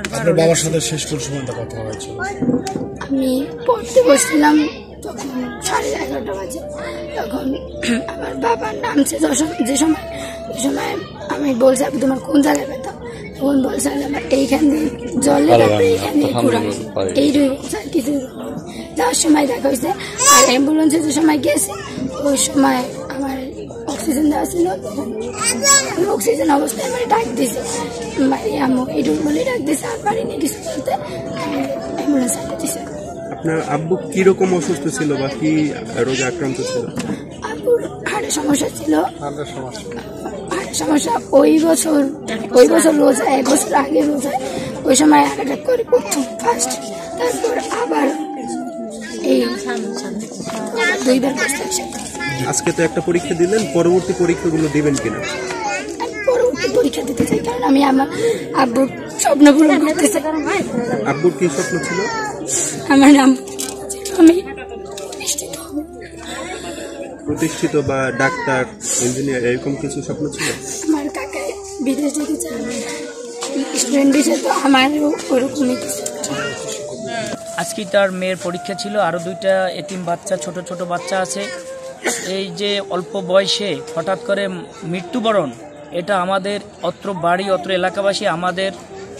আপনার বাবার সাথে শেষ কোন সময়টা কথা হয়েছিল? আমি পড়তে বসছিলাম, তখন 11:30 বাজে। তখন আমার বাবার নামছে যে সময় আমি বলছি আপনি তোমার কোন জায়গায় ব্যথা, তখন বলছে আমার এইখান দিয়ে জলে, তারপরে এইখান দিয়ে ঘুরা, এইটুকু বলছে আর কিছু। যাওয়ার সময় দেখা হয়েছে। আর অ্যাম্বুলেন্সে যে সময় গেছে ওই সময় আমার অক্সিজেন দেওয়া ছিল, অক্সিজেন অবস্থায় আমার ডাক দিয়েছে আম্মু, এইটুকু বলে ডাক দিয়েছে। আর পারিনি কিছু বলতে, অ্যাম্বুলেন্স আনতে দিয়েছে। আপনার আব্বু কিরকম অসুস্থ ছিল বা কি রোগে আক্রান্ত ছিল? আব্বুর হাড়ের সমস্যা ছিল। হাড়ের সমস্যা ওই বছর রোজা, 1 বছর আগে রোজা, ওই সময় অ্যাটাক করে প্রথম ফার্স্ট, তারপর আবার এই 2বার করছে। আজকে তো একটা পরীক্ষা দিলেন, পরবর্তী পরীক্ষাগুলো দিবেন কিনা? পরবর্তী পরীক্ষা দিতে চাই, কারণ আমি আমার আব্বুর স্বপ্ন পূরণ করতে চাই। আব্বুর কি স্বপ্ন ছিল? আমার নাম আমি প্রতিষ্ঠিত বা ডাক্তার, ইঞ্জিনিয়ার, এরকম কিছু স্বপ্ন ছিল? আমার কাকা বিদেশ যেতে চায়, স্টুডেন্ট বিষয়, তো আমারও ওরকমই। আজকে তার মেয়ের পরীক্ষা ছিল, আরও 2টা এতিম বাচ্চা, ছোট ছোট বাচ্চা আছে। এই যে অল্প বয়সে হঠাৎ করে মৃত্যুবরণ, এটা আমাদের অত্র বাড়ি, অত্র এলাকাবাসী, আমাদের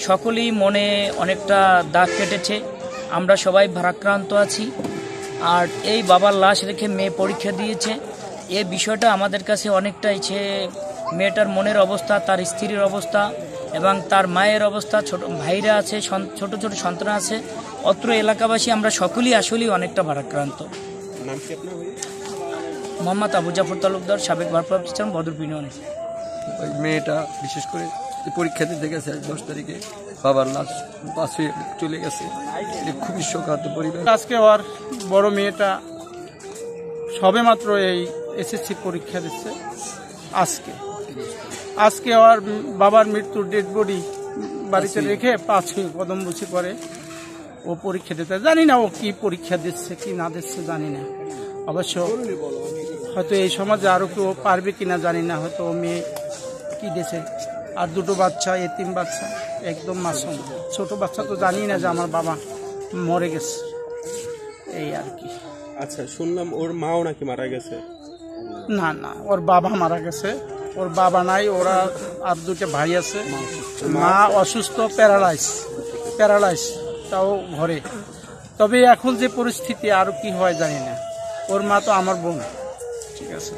সকলেই মনে অনেকটা দাগ কেটেছে। আমরা সবাই ভারাক্রান্ত আছি। আর এই বাবার লাশ রেখে মেয়ে পরীক্ষা দিয়েছে, এই বিষয়টা আমাদের কাছে অনেকটাই মেয়েটার মনের অবস্থা, তার স্ত্রীর অবস্থা এবং তার মায়ের অবস্থা, ছোট ভাইরা আছে, ছোট ছোট সন্তান আছে, অত্র এলাকাবাসী আমরা সকলেই আসলেই অনেকটা ভারাক্রান্ত। নাম কি আপনার? মোহাম্মদ আবু জাফর তালুকদার, সাবেক ভারপ্রাপ্ত চেয়ারম্যান, বদরপুর ইউনিয়ন। ওই মেয়েটা বিশেষ করে পরীক্ষা দিতে গেছে 10 তারিখে, বাবার লাশ পাশে চলে গেছে, এটা খুবই শোকাহত পরিবার। আজকে ওর বড় মেয়েটা সবেমাত্র এই এসএসসি পরীক্ষা দিচ্ছে। আজকে ওর বাবার মৃত্যুর ডেড বডি বাড়িতে রেখে 5 কদম বুঝি করে ও পরীক্ষা দিতে। জানি না ও কি পরীক্ষা দিচ্ছে কি না দিচ্ছে জানি না, অবশ্য হয়তো এই সমাজে আরো কেউ পারবে কিনা জানি না, হয়তো ও মেয়ে কি দিয়েছে। আর 2টো বাচ্চা, এতিম বাচ্চা, একদম মাসুম ছোট বাচ্চা, তো জানি না যে আমার বাবা মরে গেছে, এই আর কি। আচ্ছা, শুনলাম ওর মাও নাকি মারা গেছে? না, ওর বাবা মারা গেছে, ওর বাবা নাই, ওরা আর 2টা ভাই আছে। মা অসুস্থ, প্যারালাইজ, তাও ঘরে। তবে এখন যে পরিস্থিতি আরো কি হয় জানি না। ওর মা তো আমার বোন, ঠিক আছে।